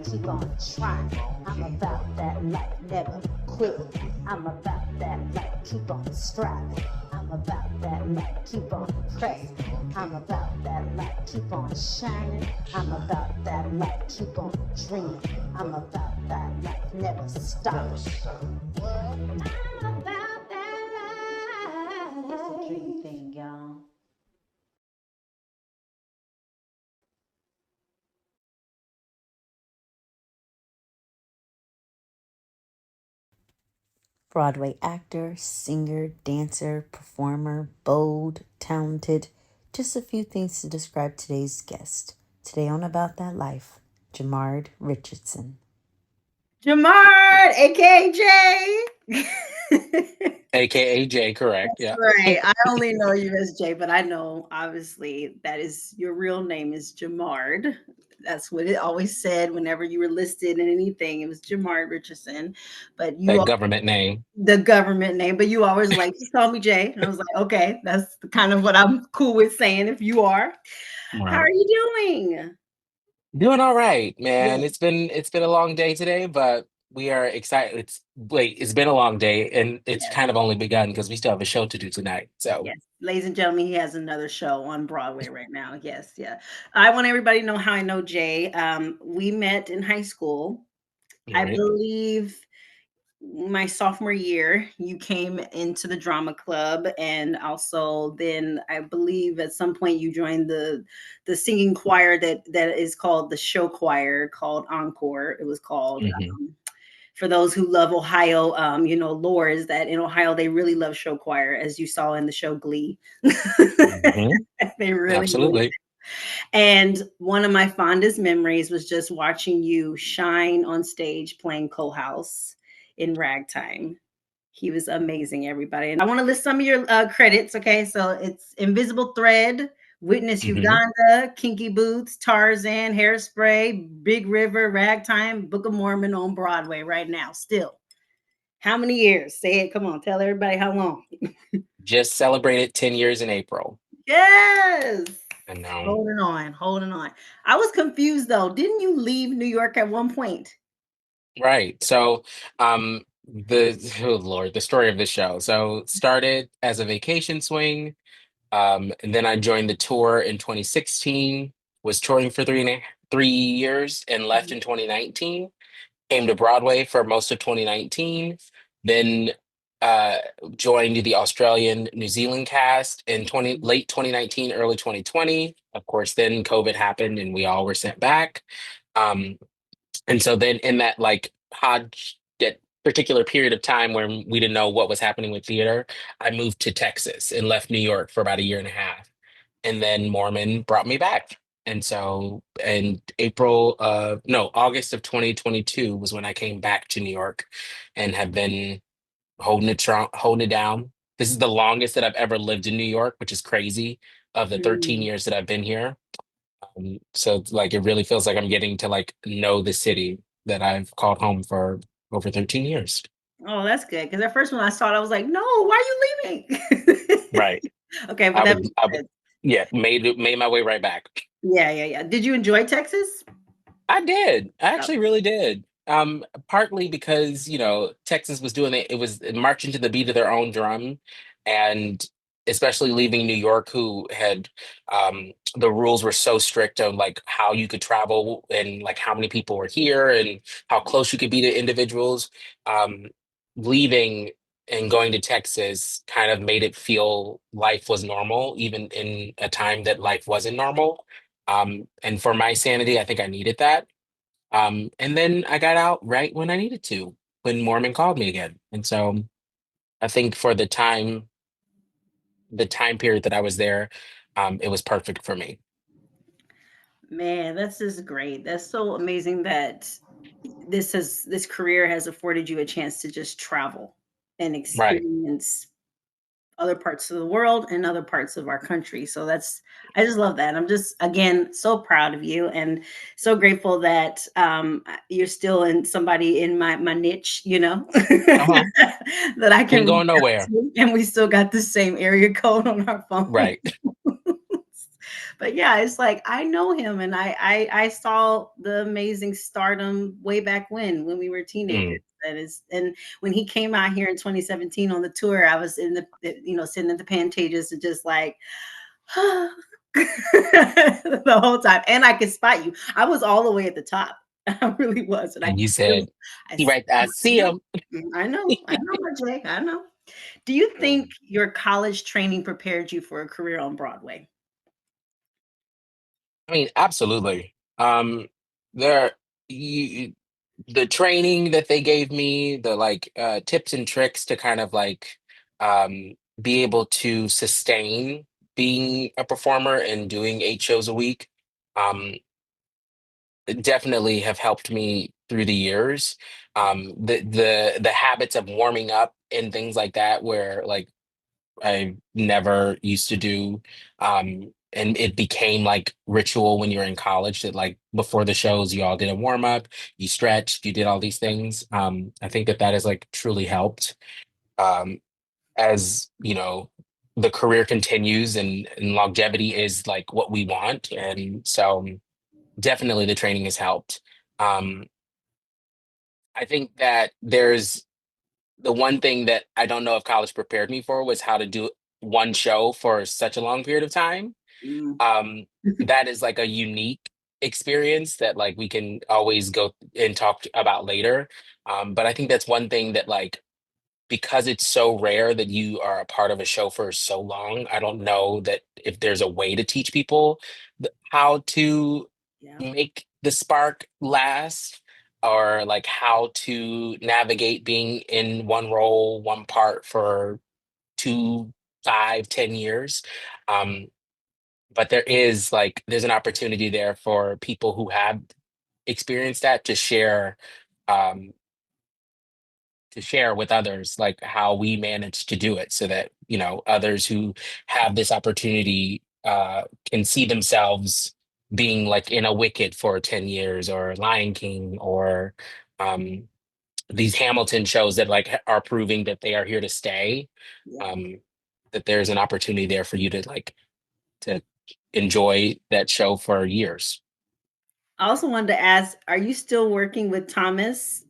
keep on trying. I'm about that life, never quit. I'm about that life, keep on striving. I'm about that life, keep on pressing. I'm about that life, keep on shining. I'm about that life, keep on dreaming. I'm about that life, never stopping. I'm about that life. It's a dream thing, y'all. Broadway actor, singer, dancer, performer, bold, talented. Just a few things to describe today's guest. Today on About That Life, Jamard Richardson. Jamard, aka Jay. AKA J, correct. That's Yeah. right. I only know you as Jay, but I know obviously that is your real name is Jamard. That's what it always said whenever you were listed in anything. It was Jamard Richardson. But you That government name. the government name, but you always like just call me Jay. And I was like, okay, that's kind of what I'm cool with saying if you are. How are Right. you doing? Doing all right, man. Good. It's been a long day today, but we are excited. It's been a long day and it's Yes. kind of only begun because we still have a show to do tonight. So, Yes, ladies and gentlemen, he has another show on Broadway right now. Yes, yeah. I want everybody to know how I know Jay. We met in high school. all I right. believe my sophomore year, you came into the drama club, and also then I believe at some point you joined the singing choir that is called the show choir called Encore. It was called. Hmm. For those who love Ohio, lore is that in Ohio they really love show choir, as you saw in the show Glee. Hmm. They really, really. Absolutely. And one of my fondest memories was just watching you shine on stage playing Cole House in Ragtime. He was amazing, everybody. And I want to list some of your credits. Okay, so it's Invisible Thread, Witness Hmm. Uganda, Kinky Boots, Tarzan, Hairspray, Big River, Ragtime, Book of Mormon on Broadway right now. Still, how many years? Say it. Come on, tell everybody how long. Just celebrated 10 years in April. Yes. I know. Holding on, holding on. I was confused though. Didn't you leave New York at one point? Right. So, oh Lord, the story of the show. So, started as a vacation swing. And then I joined the tour in 2016, was touring for 3 years and left in 2019. Came to Broadway for most of 2019, then uh, joined the Australian New Zealand cast in late 2019, early 2020. Of course, then COVID happened and we all were sent back. Um, and so then in that like hodge, that particular period of time where we didn't know what was happening with theater, I moved to Texas and left New York for about a year and a half. And then Mormon brought me back. And so in August of 2022 was when I came back to New York and have been holding it down. This is the longest that I've ever lived in New York, which is crazy, of the 13 Mm. years that I've been here. So like it really feels like I'm getting to like know the city that I've called home for over 13 years. Oh, that's good. Because at first when I saw it, I was like, no, why are you leaving? Right. Okay, but I that would was I would good. yeah, made my way right back. Yeah, yeah, yeah. Did you enjoy Texas? I did. I Oh, actually really did. Partly because, Texas was doing it was marching to the beat of their own drum. And especially leaving New York, who had the rules were so strict of like how you could travel and like how many people were here and how close you could be to individuals. Um, Leaving and going to Texas kind of made it feel life was normal, even in a time that life wasn't normal. And for my sanity, I think I needed that. And then I got out right when I needed to, when Mormon called me again. And so I think for the time period that I was there, it was perfect for me. man, that's just great. That's so amazing that this career has afforded you a chance to just travel and Right. experience other parts of the world and other parts of our country. So that's I just love that. I'm just again so proud of you and so grateful that you're still in somebody in my niche, Uh-huh. that I can Ain't reach going out nowhere. to, and we still got the same area code on our phone. Right. But yeah, it's like I know him, and I saw the amazing stardom way back when we were teenagers. Mm. That is, and when he came out here in 2017 on the tour, I was in sitting at the Pantages and just like the whole time, and I could spot you. I was all the way at the top. I really was, and I And you it was, said, he right there, I see know, him. I know, my Jay, I know. Do you Mm. think your college training prepared you for a career on Broadway? I mean, absolutely. There, you, the training that they gave me, the like tips and tricks to kind of like be able to sustain being a performer and doing 8 shows a week, um, definitely have helped me through the years. The habits of warming up and things like that, where like I never used to do. And it became like ritual when you're in college that like before the shows, you all did a warm up, you stretched, you did all these things. I think that that has like truly helped um, as you know the career continues and longevity is like what we want. And so definitely the training has helped. Um, I think that there's the one thing that I don't know if college prepared me for was how to do one show for such a long period of time. Mm, Um, that is like a unique experience that like we can always go and talk about later. But I think that's one thing that like because it's so rare that you are a part of a show for so long, I don't know that if there's a way to teach people how to yeah. make the spark last or like how to navigate being in one role, one part for 2, 5, 10 years. Um, but there is like there's an opportunity there for people who have experienced that um, to share with others like how we managed to do it so that others who have this opportunity can see themselves being like in a Wicked for 10 years or Lion King or um, these Hamilton shows that like are proving that they are here to stay. Yeah. um, that there's an opportunity there for you to like to enjoy that show for years. I also wanted to ask, are you still working with Thomas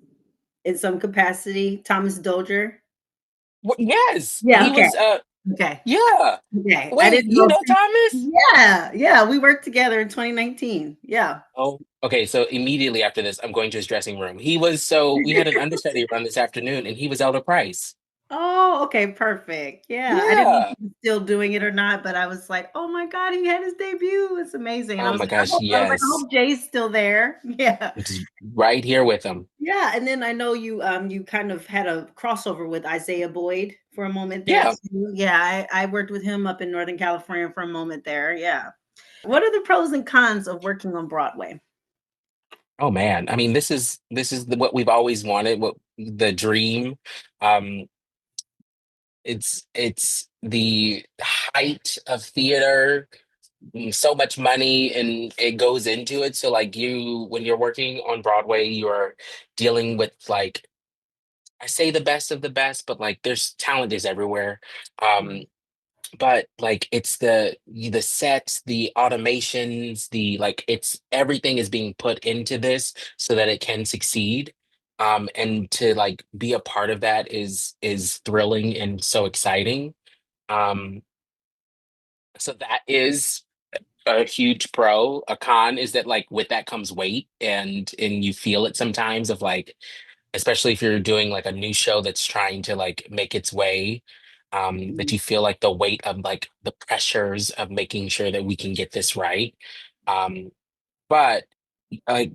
in some capacity? Thomas Dozier? Yes, Yeah, he okay. was Okay. yeah. Okay. I Wait, didn't you know know Thomas? yeah, yeah, we worked together in 2019. Yeah. Oh, okay. So immediately after this, I'm going to his dressing room. We had an understudy run this afternoon and he was Elder Price. Oh, okay, perfect. Yeah, I didn't know if Yeah. he was still doing it or not, but I was like, "Oh my god, he had his debut. It's amazing." And Oh my gosh, I was like, "I yes. hope Jay's still there." Yeah. Just right here with him. Yeah, and then I know you kind of had a crossover with Isaiah Boyd for a moment there Yeah. too. Yeah, I worked with him up in Northern California for a moment there. Yeah. What are the pros and cons of working on Broadway? Oh man. I mean, this is what we've always wanted, what the dream. Um, it's the height of theater, so much money and it goes into it. So like when you're working on Broadway, you're dealing with like I say the best of the best, but like there's talent is everywhere. Um, Mhm. but like it's the sets, the automations, the like it's everything is being put into this so that it can succeed. And to like be a part of that is thrilling and so exciting. Um, so that is a huge pro. A con is that like with that comes weight and you feel it sometimes of like especially if you're doing like a new show that's trying to like make its way, that you feel like the weight of like the pressures of making sure that we can get this right. Um, but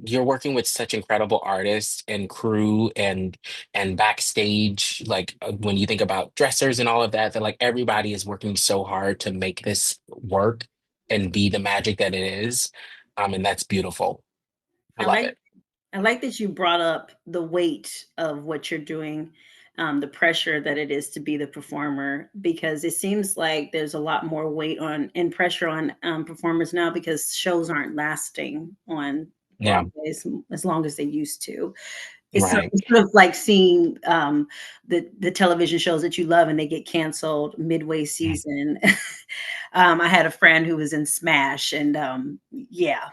you're working with such incredible artists and crew and backstage like when you think about dressers and all of that that like everybody is working so hard to make this work and be the magic that it is. And that's beautiful. I I love like it. I like that you brought up the weight of what you're doing, the pressure that it is to be the performer, because it seems like there's a lot more weight on and pressure on performers now because shows aren't lasting on Yeah. Broadway as long as they used to. Right. It's sort of like seeing the television shows that you love and they get canceled midway Mm. season. I had a friend who was in Smash, and yeah.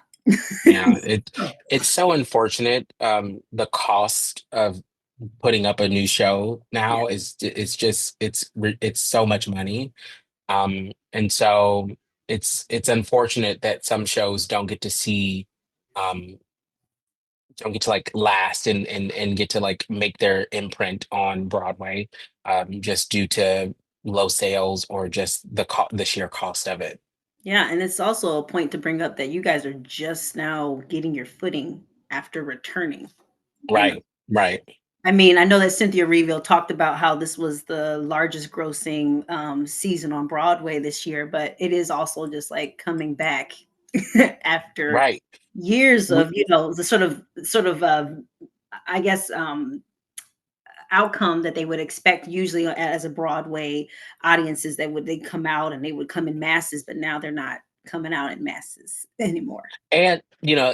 Yeah, it's so unfortunate. The cost of putting up a new show Yeah. now it's just it's so much money. And so it's unfortunate that some shows um don't get to like last and get to like make their imprint on Broadway, just due to low sales or just the sheer cost of it. Yeah, and it's also a point to bring up that you guys are just now getting your footing after returning, you know. Right, right, I mean, I know that Cynthia Erivo talked about how this was the largest grossing season on Broadway this year, but it is also just like coming back after right. years We, of, the sort of I guess outcome that they would expect usually as a Broadway audiences that would they come out and they would come in masses, but now they're not coming out in masses anymore. and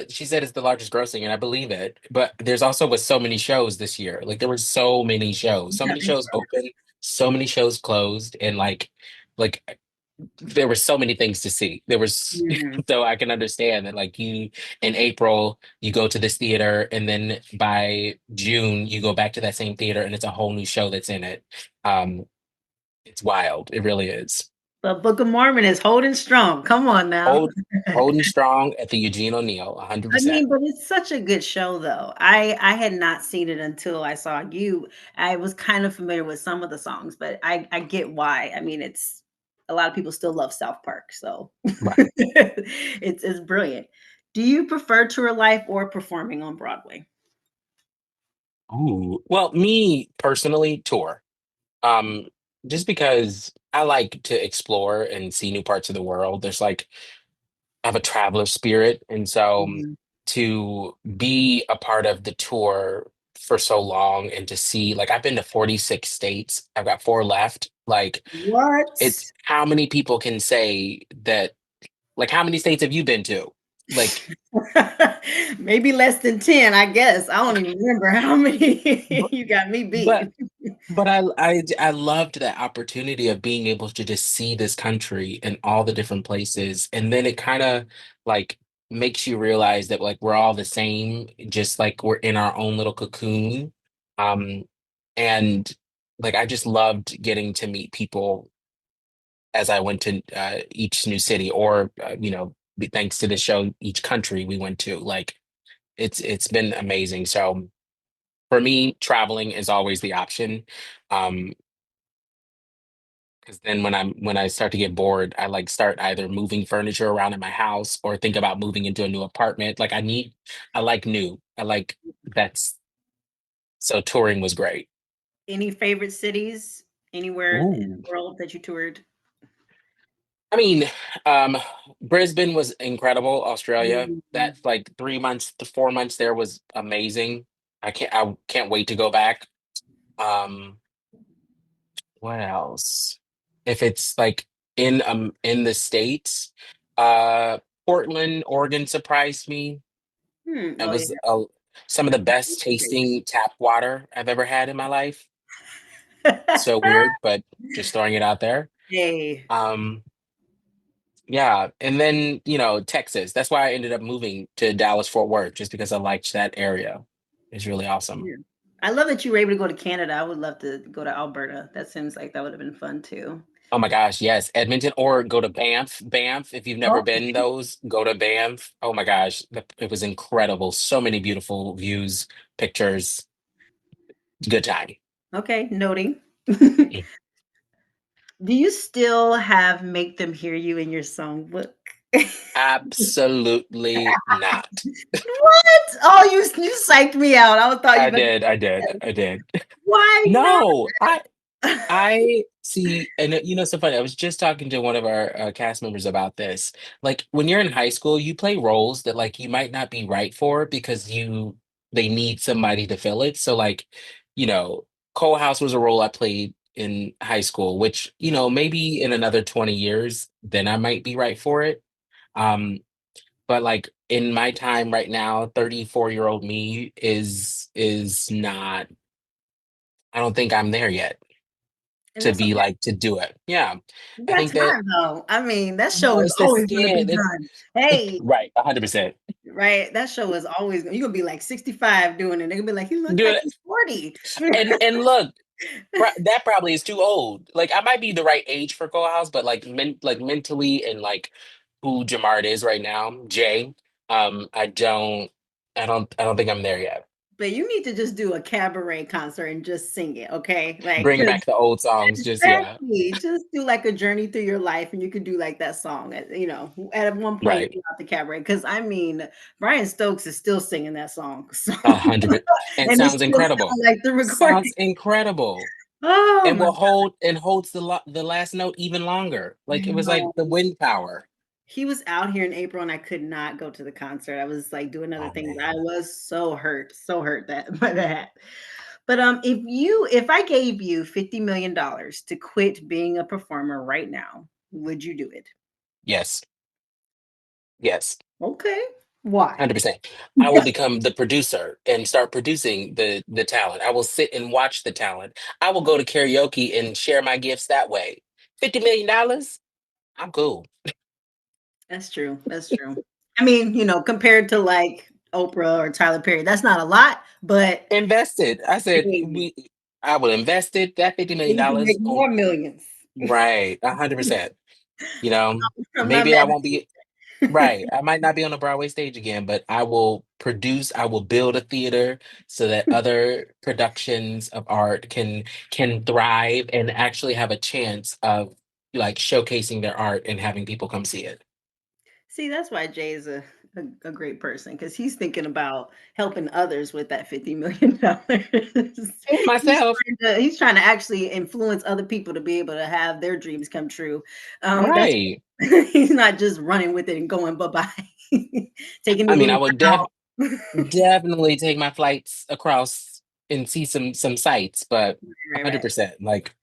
she said it's the largest grossing, and I believe it. But there's also with so many shows this year. Like there were so Yeah, many shows open, so many shows closed, and like there were so many things to see. There was mhm. so I can understand that like you in April you go to this theater and then by June you go back to that same theater and it's a whole new show that's in it. Um it's wild. It really is. But Book of Mormon is holding strong. Come on now. Hold Holding strong at the Eugene O'Neill, I 100%. mean, but it's such a good show though. I had not seen it until I saw you. I was kind of familiar with some of the songs, but I get why. I mean, it's a lot of people still love South Park, so Right. it's brilliant. Do you prefer tour life or performing on Broadway? Ooh. Well, me personally, tour. Um, just because I like to explore and see new parts of the world. There's like I have a traveler spirit, and so Mhm. to be a part of the tour for so long and to see like I've been to 46 states. I've got four left. Like What? it's how many people can say that like how many states have you been to? Like Maybe less than 10, I guess. I don't even remember how many but you got me but beat. But I loved that opportunity of being able to just see this country and all the different places, and then it kind of like makes you realize that like we're all the same, just like we're in our own little cocoon. Um, and like I just loved getting to meet people as I went to each new city, or thanks to the show, each country we went to. Like it's been amazing. So for me, traveling is always the option. Um, Because then when I start to get bored, I like start either moving furniture around in my house or think about moving into a new apartment. I like new. I like that's so touring was great. Any favorite cities anywhere in Ooh. the world that you toured? I mean, um, Brisbane was incredible, Australia. Mhm. That like 3 months to 4 months there was amazing. I can't wait to go back. Um, what else? If it's like in the States, uh Portland, Oregon surprised me. Hmm, It oh, was yeah. some of the best tasting tap water I've ever had in my life. So Great. weird, but just throwing it out there. Hey. Um, yeah, and then Texas. That's why I ended up moving to Dallas Fort Worth, just because I liked that area. It's really awesome. Yeah. I love that you were able to go to Canada. I would love to go to Alberta. That seems like that would have been fun too. Oh my gosh, yes, Edmonton, or go to Banff. Banff, if you've never Oh, been those, go to Banff. Oh my gosh, it was incredible. So many beautiful views, pictures. Good time. okay, noting. Mm. Do you still have "Make Them Hear You" in your songbook? Absolutely not. What? Oh, you psyched me out. I thought you I were about did, I did, to. I did. Why No, not? I see, and it's so funny. I was just talking to one of our cast members about this. Like when you're in high school, you play roles that like you might not be right for because they need somebody to fill it. So like, you know, Cole House was a role I played in high school, which maybe in another 20 years, then I might be right for it. Um, but like in my time right now, 34-year-old me is is not, I don't think I'm there yet And to that's be okay. like to do it. Yeah. You I got think that time though. I mean, that show no, is it's the always gonna be skin. done. It's Hey, right, 100%. right? That show is always you're gonna be like 65 doing it. They're gonna be like, he looks Do like it. he's 40. And look, that probably is too old. Like I might be the right age for co-house, but like like mentally and like who Jamard is right now, Jay, I don't I don't think I'm there yet. But you need to just do a cabaret concert and just sing it, okay? Like, Bring back because the old songs, just yeah. exactly, just do like a journey through your life, and you could do like that song at one point Right. throughout the cabaret. Because I mean, Brian Stokes is still singing that song, so 100. And and it sounds still sounds incredible. like the recording. Sounds incredible. Oh And my will god, hold and holds the last note even longer. I Like it was like know. the wind power. He was out here in April, and I could not go to the concert. I was, like, doing other Oh things. I man. was so hurt that by that. But, if I gave you $50 million to quit being a performer right now, would you do it? Yes. Yes. Okay. Why? 100%. I will become the producer and start producing the talent. I will sit and watch the talent. I will go to karaoke and share my gifts that way. $50 million? I'm cool. That's true, that's true. I mean, compared to, like, Oprah or Tyler Perry, that's not a lot, but Invested. I said hey, I will invest it, that $50 then million you can make dollars on more millions. right, 100%. You know, I'm not maybe I mad won't be at right. I might not be on the Broadway stage again, but I will produce, I will build a theater so that other productions of art can thrive and actually have a chance of like showcasing their art and having people come see it. See, that's why Jay is a great person because he's thinking about helping others with that $50 million. And myself, He's trying to actually influence other people to be able to have their dreams come true. That's right. he's not just running with it and going bye-bye, taking I the mean, I Uber would out. definitely take my flights across and see some sites, but Right, right. 100% like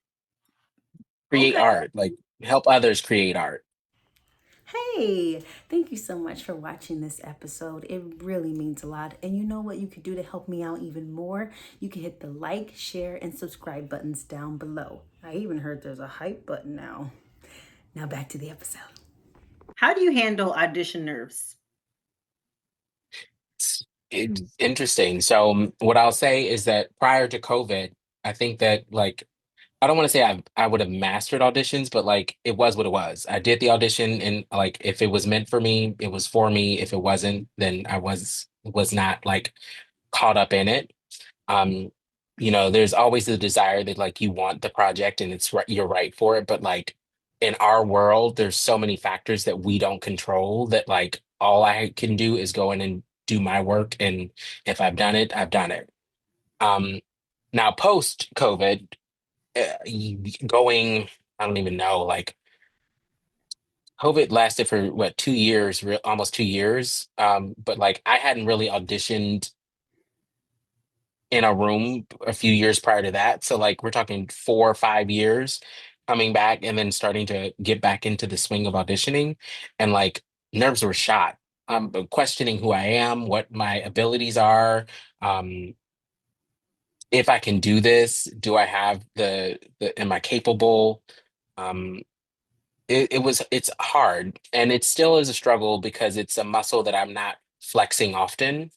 create Okay. art, like help others create art. Hey, thank you so much for watching this episode. It really means a lot. And you know what you could do to help me out even more? You can hit the like, share, and subscribe buttons down below. I even heard there's a hype button now. Now back to the episode. How do you handle audition nerves? It's interesting. So, what I'll say is that prior to COVID, I think that like I don't want to say I would have mastered auditions, but like it was what it was. I did the audition, and like if it was meant for me, it was for me. If it wasn't, then I was not like caught up in it. um there's always the desire that like you want the project and it's right, you're right for it, but like in our world there's so many factors that we don't control that like all I can do is go in and do my work, and if I've done it, I've done it. um Now post COVID, going, I don't even know, like COVID lasted for what, 2 years, almost 2 years, but like I hadn't really auditioned in a room a few years prior to that. So like we're talking 4 or 5 years coming back and then starting to get back into the swing of auditioning, and like nerves were shot. But questioning who I am, what my abilities are, um, if I can do this, do I have the am I capable? Um, it's hard, and it still is a struggle because it's a muscle that I'm not flexing often.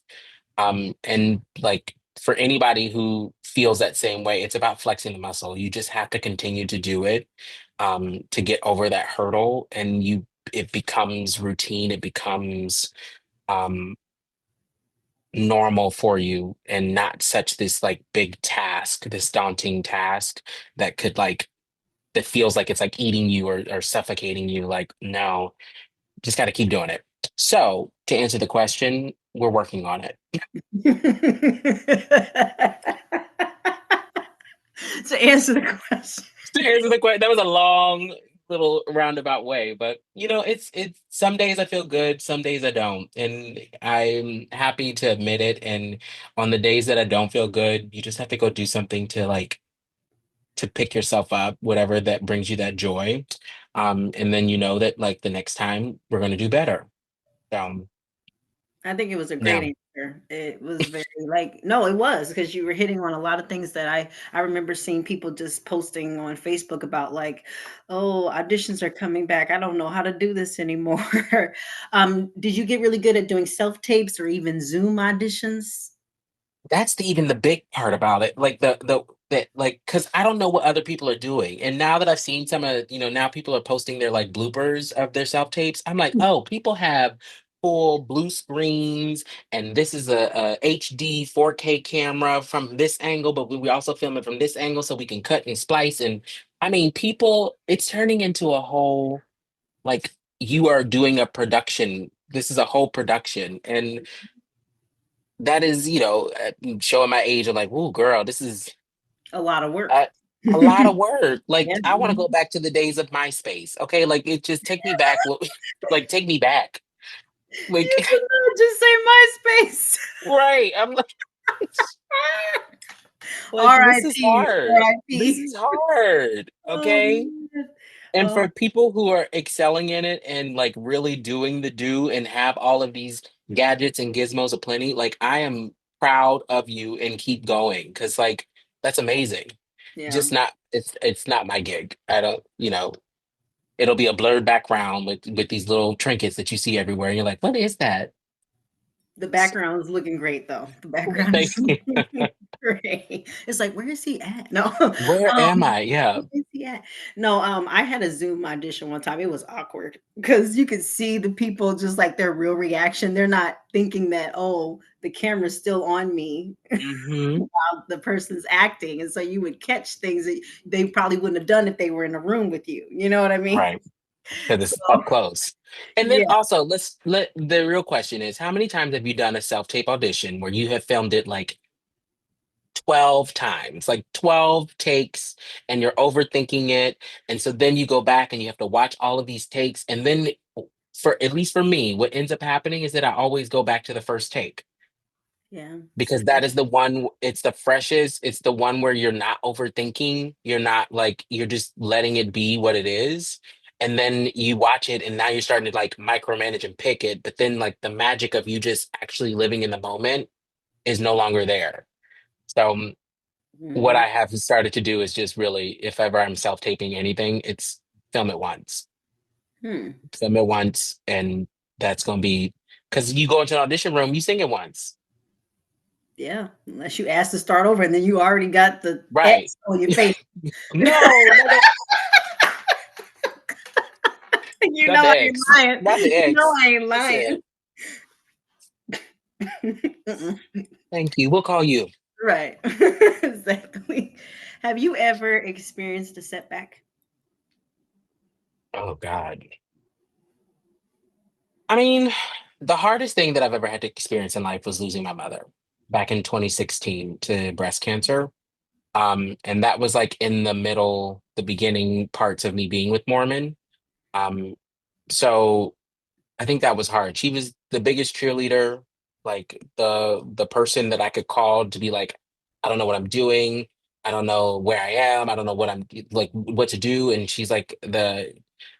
And like for anybody who feels that same way, it's about flexing the muscle. You just have to continue to do it, to get over that hurdle, and it becomes routine. It becomes um, normal for you, and not such this like big task, this daunting task that could like that feels like it's like eating you or suffocating you. Like no, just got to keep doing it. So to answer the question, we're working on it. To answer the question. To answer the question, that was a long little roundabout way, but it's some days I feel good, some days I don't, and I'm happy to admit it. And on the days that I don't feel good, you just have to go do something to like to pick yourself up, whatever that brings you that joy. And then you know that like the next time we're gonna do better. Um, I think it was a great yeah. answer. It was very like no, it was because you were hitting on a lot of things that I remember seeing people just posting on Facebook about like, oh, auditions are coming back. I don't know how to do this anymore. Did you get really good at doing self tapes or even Zoom auditions? That's even the big part about it. Like the that like because I don't know what other people are doing. And now that I've seen some of, now people are posting their like bloopers of their self tapes. I'm like, oh, people have full blue screens, and this is a HD 4K camera from this angle, but we also film it from this angle so we can cut and splice. And I mean, people, it's turning into a whole like you are doing a production. This is a whole production. And that is, showing my age. I'm like, "Ooh, girl, this is A lot of work. a, a lot of work." Yeah. Like, I want to go back to the days of MySpace. Okay, like it just take me back. Like, take me back. Like, You could not just say MySpace. right? I'm like, this is R.I.P. hard. This R.I.P. is hard. Oh Okay. man. And Oh for people who are excelling in it and like really doing the do and have all of these gadgets and gizmos aplenty, like I am proud of you and keep going because like that's amazing. yeah. Just not it's not my gig. I don't, it'll be a blurred background with these little trinkets that you see everywhere. And you're like, what is that? The S- background is looking great though. The background Thank is you. looking great. It's like, where is he at? No. Where am I? Yeah. Where is he at? No, I had a Zoom audition one time. It was awkward because you could see the people just like their real reaction. They're not thinking that, oh, the camera's still on me Hmm. while the person's acting. And so you would catch things that they probably wouldn't have done if they were in a room with you. You know what I mean? Right. Because So it's up close. And then yeah. also, let's let the real question is, how many times have you done a self-tape audition where you have filmed it like 12 times, like 12 takes, and you're overthinking it? And so then you go back and you have to watch all of these takes. And then, for at least for me, what ends up happening is that I always go back to the first take Yeah. because that is the one, it's the freshest, it's the one where you're not overthinking, you're not like, you're just letting it be what it is. And then you watch it and now you're starting to like micromanage and pick it, but then like the magic of you just actually living in the moment is no longer there. So what Mhm. I have started to do is just really, if ever I'm self-taping anything, it's film it once. Hmm. Film it once, and that's gonna be because you go into an audition room, you sing it once. Yeah, unless you ask to start over and then you already got the Right. X on your face. No, not the, You not know the I ain't X. lying. Not the You know X. I ain't Listen, lying. Mm-mm. thank you. We'll call you. Right. Exactly. Have you ever experienced a setback? Oh God. I mean, the hardest thing that I've ever had to experience in life was losing my mother back in 2016 to breast cancer. And that was like in the middle, the beginning parts of me being with Mormon. Um, so I think that was hard. She was the biggest cheerleader, like the person that I could call to be like, I don't know what I'm doing. I don't know where I am. I don't know what I'm like what to do. And she's like the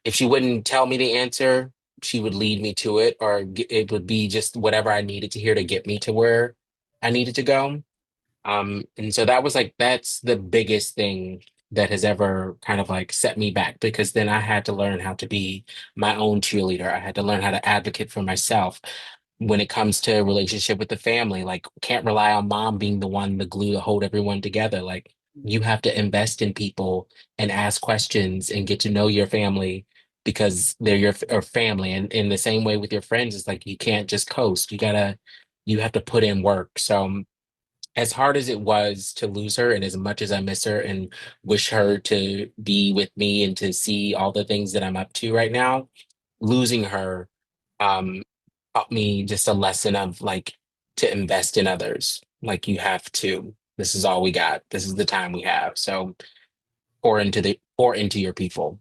if she wouldn't tell me the answer, she would lead me to it, or it would be just whatever I needed to hear to get me to where I needed to go. And so that was like that's the biggest thing that has ever kind of like set me back because then I had to learn how to be my own cheerleader. I had to learn how to advocate for myself when it comes to a relationship with the family. Like can't rely on mom being the one, the glue to hold everyone together. Like you have to invest in people and ask questions and get to know your family because they're your or family. And in the same way with your friends, it's like you can't just coast. You have to put in work. So as hard as it was to lose her and as much as I miss her and wish her to be with me and to see all the things that I'm up to right now, losing her um taught me just a lesson of like to invest in others. Like you have to. This is all we got. This is the time we have. So pour into your people.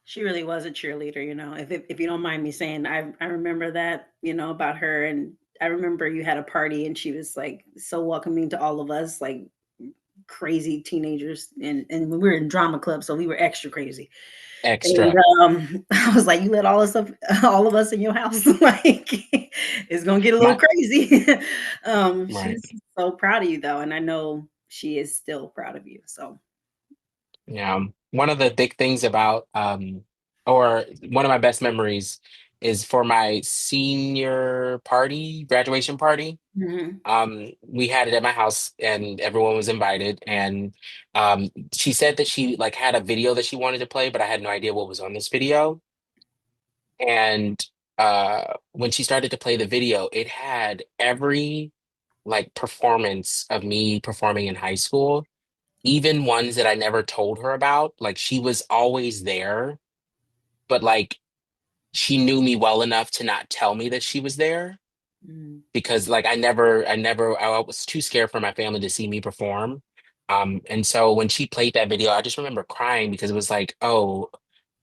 She really was a cheerleader, you know. If you don't mind me saying, I remember that, you know, about her. And I remember you had a party and she was like so welcoming to all of us, like crazy teenagers, and we were in drama club, so we were extra crazy. And Extra. I was like, "You let all of us in your house, like it's gonna get a little My crazy." right. She's so proud of you though, and I know she is still proud of you. So Yeah. One of the big things about or one of my best memories is for my senior party, graduation party. mhm. We had it at my house and everyone was invited. And she said that she like had a video that she wanted to play, but I had no idea what was on this video. And when she started to play the video, it had every like performance of me performing in high school, even ones that I never told her about. Like she was always there, but like she knew me well enough to not tell me that she was there Mm. because like I was too scared for my family to see me perform. And so when she played that video, I just remember crying because it was like, oh,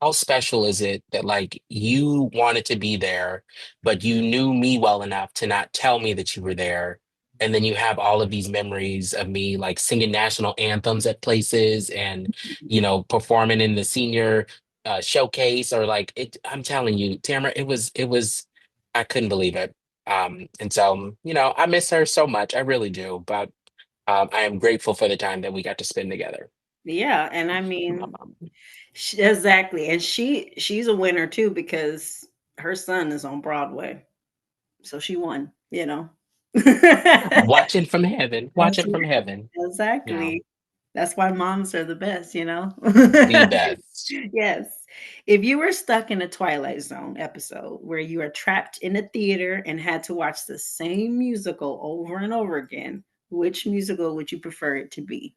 how special is it that like you wanted to be there, but you knew me well enough to not tell me that you were there. And then you have all of these memories of me like singing national anthems at places and, performing in the senior showcase or like it. I'm telling you, Tamara, it was, I couldn't believe it. And so, I miss her so much. I really do. But I am grateful for the time that we got to spend together. Yeah, and I mean, exactly, and she's a winner too because her son is on Broadway, so she won. Watching from heaven, That's watching from heaven. Yeah, exactly. That's why moms are the best. the best. Yes. If you were stuck in a Twilight Zone episode where you are trapped in a theater and had to watch the same musical over and over again, which musical would you prefer it to be?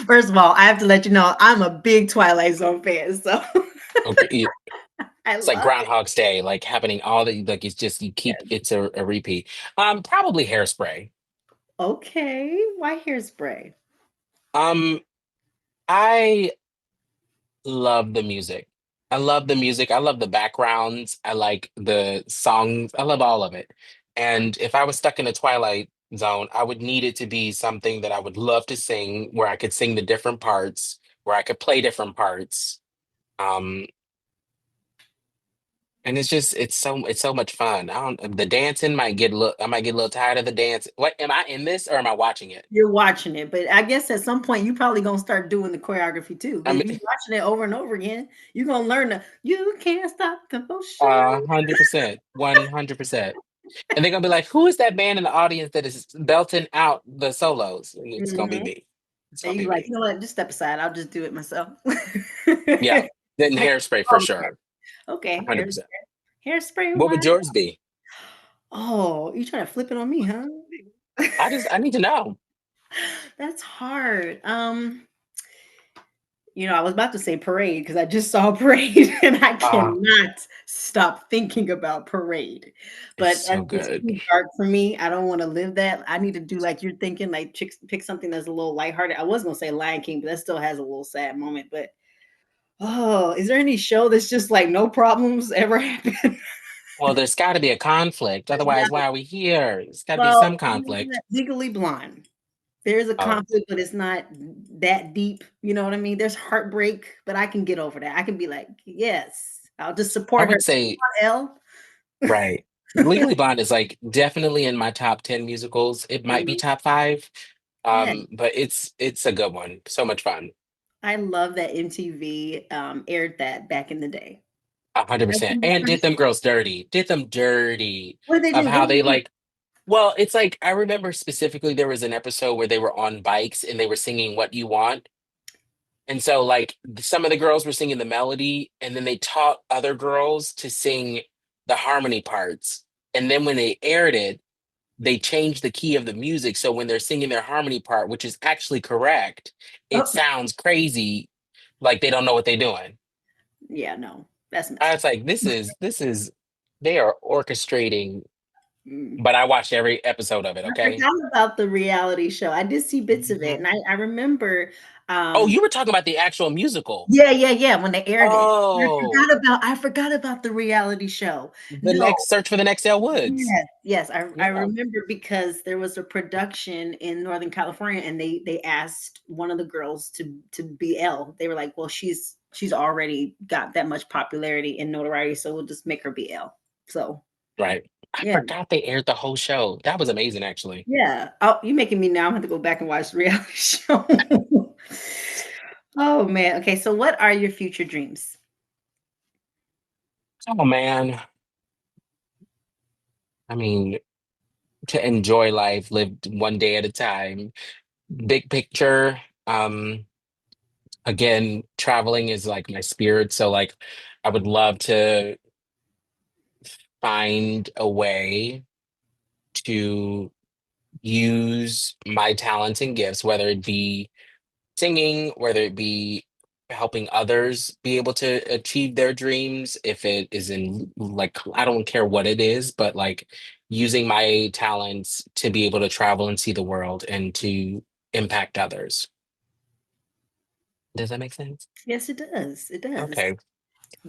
First of all, I have to let you know I'm a big Twilight Zone fan, so Okay, I it's like love Groundhog's Day, like happening all the like. It's just you keep it. it's a repeat. Probably Hairspray. Okay, why hairspray? Um, I love the music. I love the music. I love the backgrounds. I like the songs. I love all of it. And if I was stuck in a Twilight Zone, I would need it to be something that I would love to sing, where I could sing the different parts, where I could play different parts. Um, and it's so much fun. I don't the dancing might get a little I might get a little tired of the dance. What am I in this or am I watching it? You're watching it, but I guess at some point you probably gonna start doing the choreography too. I Because mean, if you're watching it over and over again, you're gonna learn the "You can't stop the motion." 100%, 100%. And they're gonna be like, "Who is that man in the audience that is belting out the solos?" And it's gonna be Mhm. me. It's And gonna you be like, me. "You know what? Just step aside. I'll just do it myself." Yeah. Then I Hairspray for oh, sure. okay, 100%. hairspray, What why would yours be? Oh, you trying to flip it on me, huh? I need to know. That's hard. I was about to say Parade because I just saw Parade and I Ah, cannot stop thinking about Parade. it's But that's so just good. too dark for me. I don't want to live that. I need to do like you're thinking, like pick something that's a little lighthearted. I was gonna say Lion King, but that still has a little sad moment. But is there any show that's just like no problems ever happen? Well, there's got to be a conflict. Otherwise, why are we here? There's got to be Well, some conflict. Legally Blonde. There's a Oh, conflict, but it's not that deep. You know what I mean? There's heartbreak, but I can get over that. I can be like, yes, I'll just I support her. would say Come on, right. Legally Blonde is like definitely in my top 10 musicals. It might be Mhm. top five. Yeah, But it's a good one. So much fun. I love that MTV aired that back in the day. 100%. And did them girls dirty. Did them dirty What did they of do? What how did they they do? like, well, it's like I remember specifically there was an episode where they were on bikes and they were singing What You Want. And so like some of the girls were singing the melody and then they taught other girls to sing the harmony parts. And then when they aired it, they changed the key of the music. So when they're singing their harmony part, which is actually correct, it Oh, sounds crazy, like they don't know what they're doing. yeah, no, that's I messed was like, this is they are orchestrating, up. but I watched every episode of it, I okay? forgot about the reality show. I did see bits of it, Mhm. and I remember Oh, Um, you were talking about the actual musical. yeah, when they aired it. Oh, I forgot about the reality show. the No. next Search for the Next Dale Woods. Yes, I Yeah, remember because there was a production in Northern California, and they asked one of the girls to be Elle. They were like, "Well, she's already got that much popularity and notoriety, so we'll just make her be Elle." So, right. I yeah. forgot they aired the whole show. That was amazing, actually. Yeah. Oh, you making me now have to go back and watch the reality show. Oh, man. Okay, so what are your future dreams? Oh man, I mean, to enjoy life, live one day at a time. Big picture. Um, Again, traveling is like my spirit, so like I would love to find a way to use my talents and gifts, whether it be singing, whether it be helping others be able to achieve their dreams, if it is in like, I don't care what it is, but like using my talents to be able to travel and see the world and to impact others. Does that make sense? Yes, it does. It does. Okay.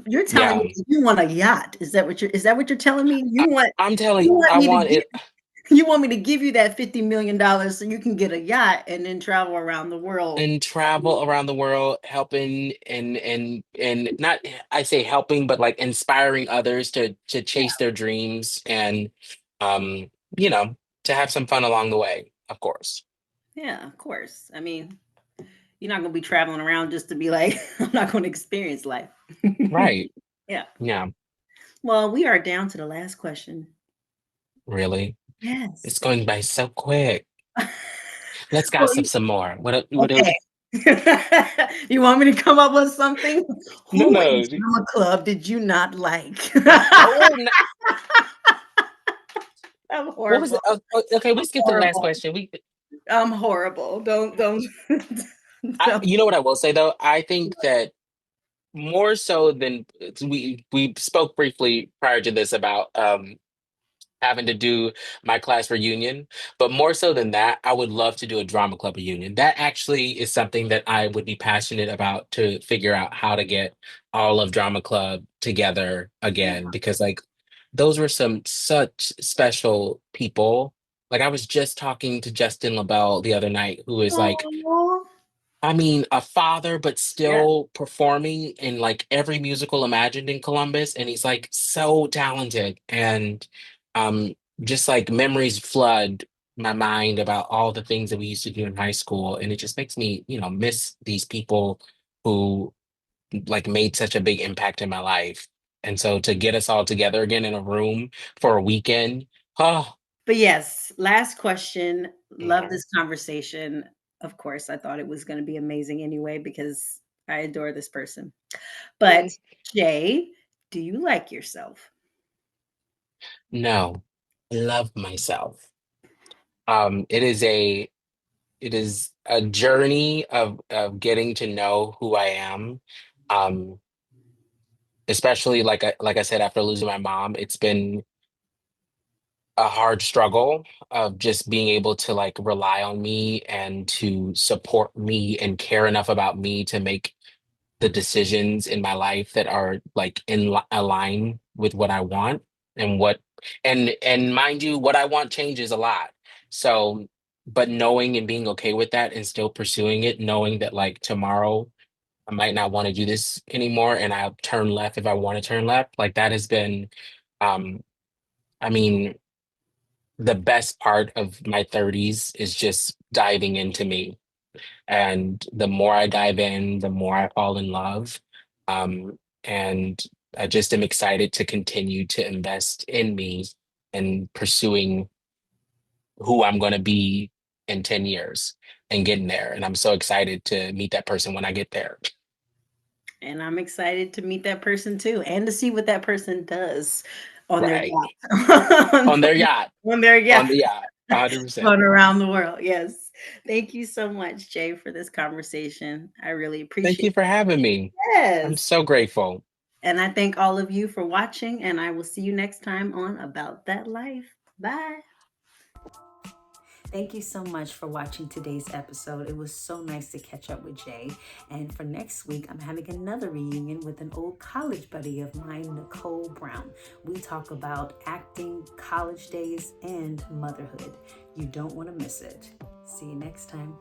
You're telling Yeah. me you want a yacht. Is that what you're telling me? I, You want I'm telling you want I me to want it. give you want me to give you that $50 million so you can get a yacht and then travel around the world. And travel around the world helping and not, I say helping, but like inspiring others to chase their dreams and um you know, to have some fun along the way, of course. Yeah, of course. I mean, you're not gonna be traveling around just to be like, I'm not gonna experience life. Right. Yeah. Yeah. Well, we are down to the last question. Really, it's Yes. going by so quick. Let's Well, gossip some more. What okay. You want me to come up with something? no, Who in no. drama club did you not like? Oh no. I'm What was horrible. it? Okay, we I'm skipped to the last horrible. question. We I'm horrible. Don't don't. You know what I will say though, I think that more so than we spoke briefly prior to this about having to do my class reunion, but more so than that, I would love to do a drama club reunion. That actually is something that I would be passionate about, to figure out how to get all of drama club together Yeah. again, because like those were some such special people. Like I was just talking to Justin LaBelle the other night, who is like, Aw. I mean, a father, but Yeah. still performing in like every musical imagined in Columbus. And he's like so talented. And um, just like memories flood my mind about all the things that we used to do in high school. And it just makes me, you know, miss these people who like made such a big impact in my life. And so to get us all together again in a room for a weekend, oh, But yes, last question. Love yeah. this conversation. Of course, I thought it was going to be amazing anyway because I adore this person. But Mm. Jay, do you like yourself? No, I love myself. It is a journey of getting to know who I am. Um, Especially like I said, after losing my mom, it's been a hard struggle of just being able to like rely on me and to support me and care enough about me to make the decisions in my life that are like align with what I want and what and mind you, what I want changes a lot. So, but knowing and being okay with that and still pursuing it, knowing that like tomorrow I might not want to do this anymore and I'll turn left if I want to turn left, like that has been um I mean, the best part of my 30s is just diving into me, and the more I dive in, the more I fall in love. And I just am excited to continue to invest in me and pursuing who I'm going to be in 10 years and getting there. And I'm so excited to meet that person when I get there. And I'm excited to meet that person too and to see what that person does on their Right. yacht. On their yacht. On their On yacht. the yacht. 100%. Going around the world. Yes. Thank you so much, Jay, for this conversation. I really Thank appreciate you for having me. it. I'm Yes. so grateful. And I thank all of you for watching, and I will see you next time on About That Life. Bye. Thank you so much for watching today's episode. It was so nice to catch up with Jay. And for next week, I'm having another reunion with an old college buddy of mine, Nicole Brown. We talk about acting, college days, and motherhood. You don't want to miss it. See you next time.